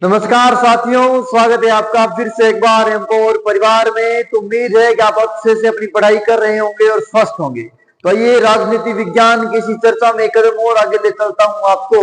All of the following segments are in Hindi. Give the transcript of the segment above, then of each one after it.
नमस्कार साथियों, स्वागत है आपका फिर से एक बार एमपोर परिवार में। तो उम्मीद है कि आप अच्छे से अपनी पढ़ाई कर रहे होंगे और स्वस्थ होंगे। तो ये राजनीति विज्ञान की इसी चर्चा में एक कदम और आगे ले चलता हूं आपको।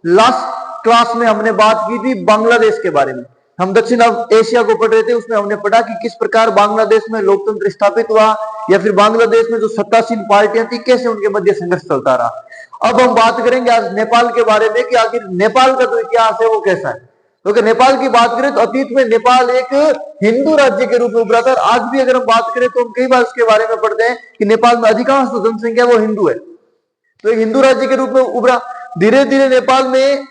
लास्ट क्लास में हमने बात की थी बांग्लादेश के बारे में। हम दक्षिण एशिया को पढ़ रहे थे, उसमें हमने पढ़ा कि किस प्रकार बांग्लादेश में लोकतंत्र स्थापित हुआ या फिर बांग्लादेश में जो सत्तासीन पार्टियां थी कैसे उनके मध्य संघर्ष चलता रहा। अब हम बात करेंगे आज नेपाल के बारे में कि आखिर नेपाल का जो इतिहास है वो कैसा है। क्योंकि नेपाल की बात करें तो अतीत में नेपाल एक हिंदू राज्य के रूप में उभरा था। आज भी अगर हम बात करें तो हम कई बार उसके बारे में पढ़ते हैं कि नेपाल में अधिकांश जनसंख्या वो हिंदू है, तो एक हिंदू राज्य के रूप में उभरा। धीरे धीरे नेपाल में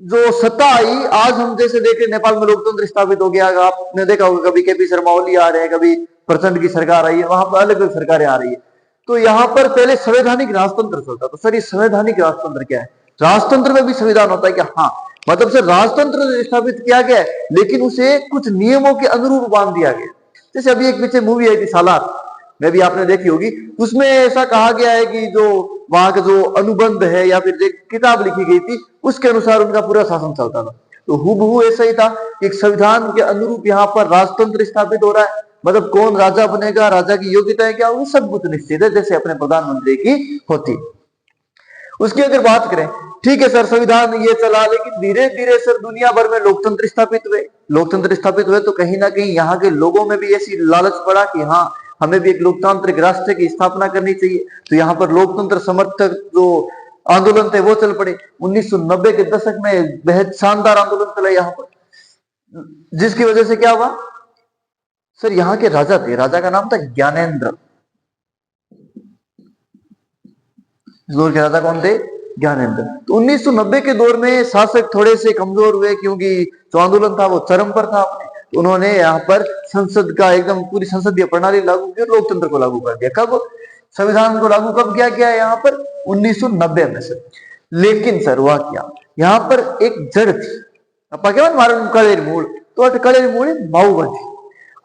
जो सत्ता आई, आज हम जैसे देख रहे नेपाल में लोकतंत्र स्थापित हो गया। आपने देखा होगा कभी केपी शर्मा ओली आ रहे हैं, कभी प्रचंड की सरकार आई है, वहां पर अलग अलग सरकारें आ रही है। तो यहाँ पर पहले संवैधानिक राजतंत्र चलता। तो सर ये संवैधानिक राजतंत्र क्या है? राजतंत्र में भी संविधान होता है क्या? हाँ, मतलब से राजतंत्र स्थापित किया गया है लेकिन उसे कुछ नियमों के अनुरूप बांध दिया गया। जैसे अभी एक पीछे मूवी आई थी सालार, में भी आपने देखी होगी, उसमें ऐसा कहा गया है कि जो वहां का जो अनुबंध है या फिर एक किताब लिखी गई थी उसके अनुसार उनका पूरा शासन चलता था। तो हूबहू ऐसा ही था, एक संविधान के अनुरूप यहाँ पर राजतंत्र स्थापित हो रहा है। मतलब कौन राजा बनेगा, राजा की योग्यताएं क्या होगी, सब कुछ निश्चित है, जैसे अपने प्रधानमंत्री की होती। उसकी अगर बात करें, ठीक है सर संविधान ये चला, लेकिन धीरे धीरे सर दुनिया भर में लोकतंत्र स्थापित हुए। लोकतंत्र स्थापित हुए तो कहीं ना कहीं यहाँ के लोगों में भी ऐसी लालच पड़ा कि हाँ हमें भी एक लोकतांत्रिक राष्ट्र की स्थापना करनी चाहिए। तो यहाँ पर लोकतंत्र समर्थक जो आंदोलन थे वो चल पड़े। 1990 के दशक में बेहद शानदार आंदोलन चला यहाँ पर, जिसकी वजह से क्या हुआ सर, यहाँ के राजा थे, राजा का नाम था ज्ञानेंद्र। दौर के राजा कौन थे? ज्ञानेंद्र। तो 1990 के दौर में शासक थोड़े से कमजोर हुए क्योंकि जो आंदोलन था वो चरम पर था अपने। तो उन्होंने यहाँ पर संसद का एकदम पूरी संसदीय प्रणाली लागू की और लोकतंत्र को लागू कर दिया। कब? संविधान को लागू कब किया गया यहाँ पर? 1990 में से। लेकिन सर हुआ क्या, यहाँ पर एक जड़ थी, कलेर मूल, तो कलेर मूल माओवादी।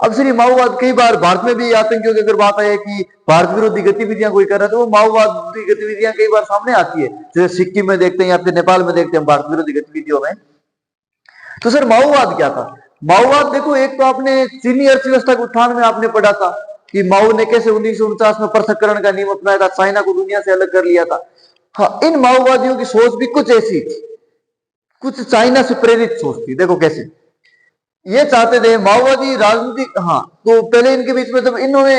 अब सर ये माओवाद कई बार भारत में भी आतंकियों की अगर बात है कि भारत विरोधी गतिविधियां कोई कर रहा है तो वो माओवादी गतिविधियां कई बार सामने आती है। जैसे सिक्किम में देखते हैं या फिर नेपाल में देखते हैं भारत विरोधी गतिविधियों में। तो सर माओवाद क्या था? माओवाद देखो, एक तो आपने चीनी अर्थव्यवस्था के उत्थान में आपने पढ़ा था कि माओ ने कैसे 1949 में पृथक्करण का नियम अपनाया था, चाइना को दुनिया से अलग कर लिया था। हाँ, इन माओवादियों की सोच भी कुछ ऐसी थी, कुछ चाइना से प्रेरित सोच थी। देखो कैसे ये चाहते थे माओवादी राजनीतिक। हाँ, तो पहले इनके बीच में जब इन्होंने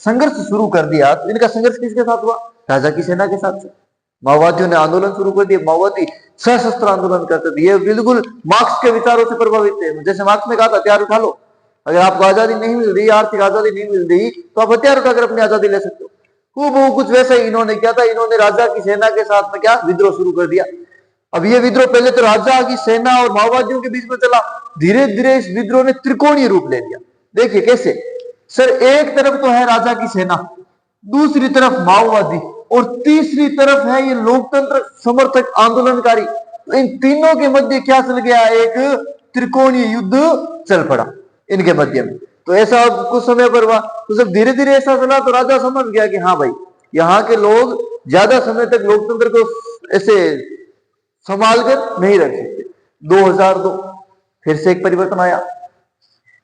संघर्ष शुरू कर दिया तो इनका संघर्ष किसके साथ हुआ? राजा की सेना के साथ। माओवादियों ने आंदोलन शुरू कर दिया, माओवादी सशस्त्र आंदोलन करते थे। ये बिल्कुल मार्क्स के विचारों से प्रभावित थे। जैसे मार्क्स ने कहा था हथियार उठा लो, अगर आपको आजादी नहीं मिल रही, आर्थिक आजादी नहीं मिल रही तो आप हथियार उठाकर अपनी आजादी ले सकते हो। वो कुछ वैसा ही इन्होंने किया था। इन्होंने राजा की सेना के साथ में क्या विद्रोह शुरू कर दिया। अब ये विद्रोह पहले तो राजा की सेना और माओवादियों के बीच में चला, धीरे धीरे इस विद्रोह ने त्रिकोणीय रूप ले लिया। देखिए कैसे सर, एक तरफ तो है राजा की सेना, दूसरी तरफ माओवादी और तीसरी तरफ है ये लोकतंत्र समर्थक आंदोलनकारी। तो इन तीनों के मध्य क्या चल गया? एक त्रिकोणीय युद्ध चल पड़ा इनके मध्य में। तो ऐसा कुछ समय पर हुआ। तो जब धीरे धीरे ऐसा चला तो राजा समझ गया कि हाँ भाई, यहाँ के लोग ज्यादा समय तक लोकतंत्र को ऐसे संभाल कर नहीं रख सकते। 2002 फिर से एक परिवर्तन आया।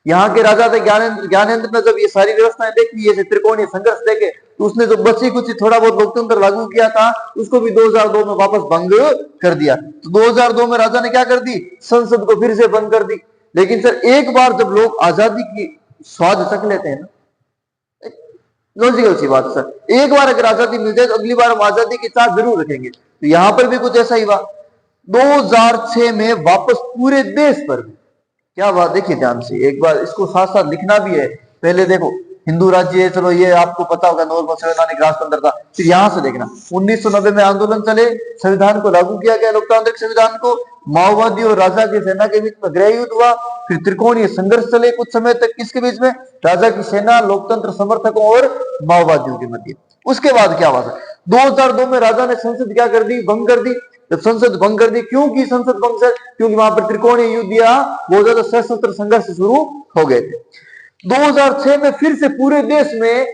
यहाँ के राजा थे ज्ञानेंद्र ने जब ये सारी व्यवस्थाएं देखी, ये त्रिकोणीय संघर्ष देखे, तो उसने जो बची कुछ थोड़ा बहुत लोकतंत्र लागू किया था उसको भी 2002 में वापस भंग कर दिया। तो 2002 में राजा ने क्या कर दी? संसद को फिर से बंद कर दी। लेकिन सर एक बार जब लोग आजादी की स्वाद चख लेते हैं ना, लॉजिकल सी बात सर, एक बार अगर आजादी मिल जाए तो अगली बार हम आजादी की चाह जरूर रखेंगे। तो यहाँ पर भी कुछ ऐसा ही हुआ। 2006 में वापस पूरे देश पर क्या बात, देखिए ध्यान से एक बार, इसको साथ साथ लिखना भी है। पहले देखो हिंदू राज्य है, चलो ये आपको पता होगा, नॉर्मल संवैधानिक राजतंत्र था। फिर यहां से देखना 1990 में आंदोलन चले, संविधान को लागू किया गया, लोकतांत्रिक संविधान को। माओवादी और राजा की सेना के बीच में गृह युद्ध हुआ, फिर त्रिकोणीय संघर्ष चले कुछ समय तक। किसके बीच में? राजा की सेना, लोकतंत्र समर्थकों और माओवादियों के मध्य। उसके बाद क्या हुआ? 2002 में राजा ने संसद क्या कर दी? भंग कर दी। जब संसद भंग कर दी, क्यों की संसद भंग सर? क्योंकि वहां पर त्रिकोणीय युद्ध या बहुत ज्यादा सशस्त्र संघर्ष शुरू हो गए थे। 2006 में फिर से पूरे देश में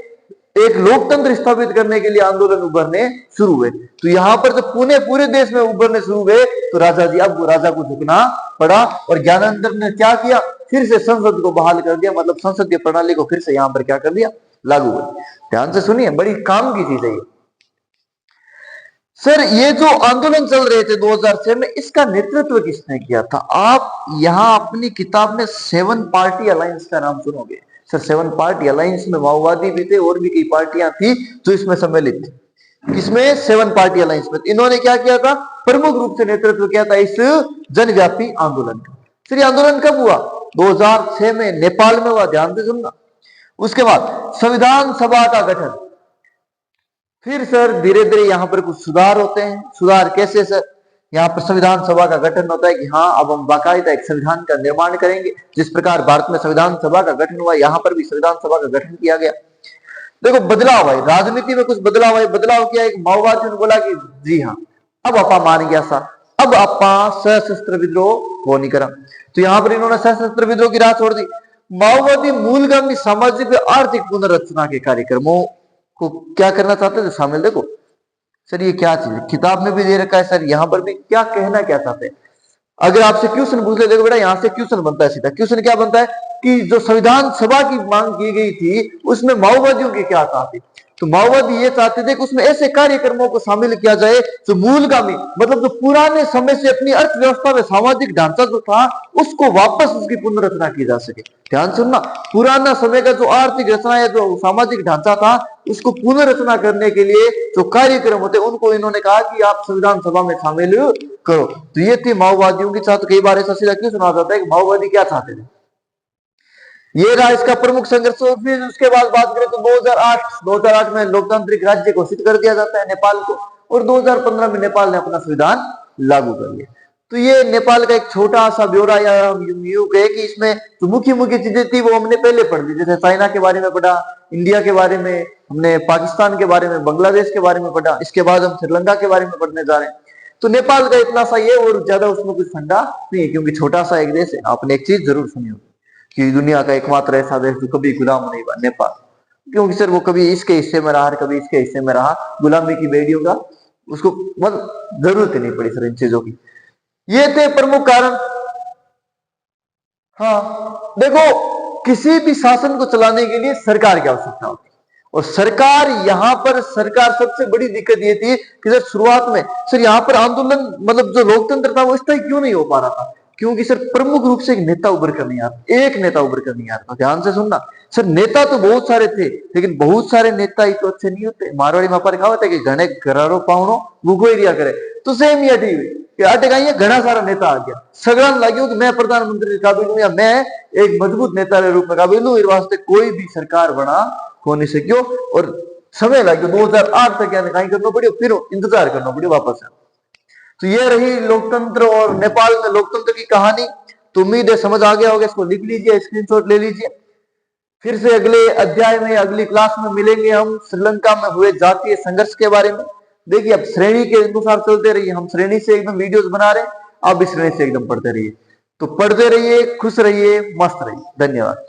एक लोकतंत्र स्थापित करने के लिए आंदोलन उभरने शुरू हुए। तो यहाँ पर जब पूरे देश में उभरने शुरू हुए तो राजा को झुकना पड़ा और ज्ञानेंद्र ने क्या किया, फिर से संसद को बहाल कर दिया, मतलब संसदीय प्रणाली को फिर से यहाँ पर क्या कर दिया, लागू कर दिया। ध्यान से सुनिए, बड़ी काम की चीज है ये। सर ये जो आंदोलन चल रहे थे 2006 में, इसका नेतृत्व किसने किया था? आप यहां अपनी किताब में 7 पार्टी अलायंस का नाम सुनोगे। सर 7 पार्टी अलायंस में माओवादी भी थे और भी कई पार्टियां थी जो इसमें सम्मिलित थी। इसमें 7 पार्टी अलायंस में इन्होंने क्या किया था, प्रमुख रूप से नेतृत्व किया था इस जनव्यापी आंदोलन का। सर ये आंदोलन कब हुआ? 2006 में नेपाल में हुआ, ध्यान से सुनना। उसके बाद संविधान सभा का गठन। फिर सर धीरे धीरे यहाँ पर कुछ सुधार होते हैं। सुधार कैसे सर? यहाँ पर संविधान सभा का गठन होता है कि हाँ अब हम बाकायदा एक संविधान का निर्माण करेंगे। जिस प्रकार भारत में संविधान सभा का गठन हुआ, यहाँ पर भी संविधान सभा का गठन किया गया। देखो बदलाव है, राजनीति में कुछ बदलाव है। बदलाव किया, एक माओवादियों ने बोला कि जी हाँ अब आपा मान गया सा, अब आपा सशस्त्र विद्रोह वो नहीं करा। तो यहाँ पर इन्होंने सशस्त्र विद्रोह की राह छोड़ दी। माओवादी मूलगामी सामाजिक व आर्थिक पुनर्रचना के कार्यक्रमों को क्या करना चाहते थे, शामिल। देखो सर ये क्या चीज है, किताब में भी दे रखा है। सर यहाँ पर भी क्या कहना क्या चाहते हैं? अगर आपसे क्वेश्चन पूछ ले, देखो बेटा यहाँ से क्वेश्चन बनता है सीधा। क्वेश्चन क्या बनता है कि जो संविधान सभा की मांग की गई थी उसमें माओवादियों के क्या चाहते? तो माओवादी ये चाहते थे कि उसमें ऐसे कार्यक्रमों को शामिल किया जाए जो मूलगामी, मतलब जो पुराने समय से अपनी अर्थव्यवस्था में सामाजिक ढांचा जो था उसको वापस उसकी पुनर्रचना की जा सके। ध्यान सुनना, पुराना समय का जो आर्थिक रचना है, जो सामाजिक ढांचा था, उसको पुनर्रचना करने के लिए जो कार्यक्रम होते उनको इन्होंने कहा कि आप संविधान सभा में शामिल करो। तो ये थी माओवादियों की चाहत। कई बार ऐसा सीधा क्यों सुना जाता है कि माओवादी क्या चाहते थे। ये रहा इसका प्रमुख संघर्ष। फिर उसके बाद बात करें तो 2008 में लोकतांत्रिक राज्य घोषित कर दिया जाता है नेपाल को, और 2015 में नेपाल ने अपना संविधान लागू कर लिया। तो ये नेपाल का एक छोटा सा ब्यौरा, या यूं कहे कि इसमें जो मुख्य चीजें थी वो हमने पहले पढ़ ली। जैसे चाइना के बारे में पढ़ा, इंडिया के बारे में हमने, पाकिस्तान के बारे में, बांग्लादेश के बारे में पढ़ा। इसके बाद हम श्रीलंका के बारे में पढ़ने जा रहे हैं। तो नेपाल का इतना सा ये, और ज्यादा उसमें कुछ फंडा नहीं है क्योंकि छोटा सा एक देश है। आपने एक चीज जरूर सुनी होगी कि दुनिया का एकमात्र ऐसा देश जो कभी गुलाम नहीं हुआ, नेपाल। क्योंकि सर वो कभी इसके हिस्से में रहा, कभी इसके हिस्से में रहा। गुलामी की बेड़ियों का उसको मतलब जरूरत ही नहीं पड़ी सर इन चीजों की। ये थे प्रमुख कारण। हाँ देखो, किसी भी शासन को चलाने के लिए सरकार की आवश्यकता होती है, और सरकार यहाँ पर सबसे बड़ी दिक्कत ये थी कि सर शुरुआत में सर यहाँ पर आंदोलन, मतलब जो लोकतंत्र था वो इस तरह क्यों नहीं हो पा रहा था, क्योंकि सर प्रमुख रूप से एक नेता उभर कर नहीं आता, एक नेता उभर कर नहीं आता। ध्यान से सुनना सर, नेता तो बहुत सारे थे लेकिन बहुत सारे नेता ही तो अच्छे नहीं होते। मारवाड़ी में पर कहावत है कि घने घरारो पावनो भूखो एरिया करे, तो सेम ही अटी हुई अटकाइए, घना सारा नेता आ गया, सगड़न लगे कि मैं प्रधानमंत्री के काबिल हूं या मैं एक मजबूत नेता के रूप में काबिल हूं। इस वास्ते कोई भी सरकार बना होने से क्यों, और समय लगे 2008 तक यानी कहीं करना पड़ी, फिर इंतजार करना पड़ी वापस। तो ये रही लोकतंत्र और नेपाल में लोकतंत्र की कहानी। तो उम्मीद है समझ आ गया होगा। इसको लिख लीजिए, स्क्रीनशॉट ले लीजिए। फिर से अगले अध्याय में, अगली क्लास में मिलेंगे हम श्रीलंका में हुए जातीय संघर्ष के बारे में। देखिए अब श्रेणी के अनुसार चलते रहिए, हम श्रेणी से एकदम वीडियोस बना रहे हैं, आप भी श्रेणी से एकदम पढ़ते रहिए। तो पढ़ते रहिए, खुश रहिए, मस्त रहिए। धन्यवाद।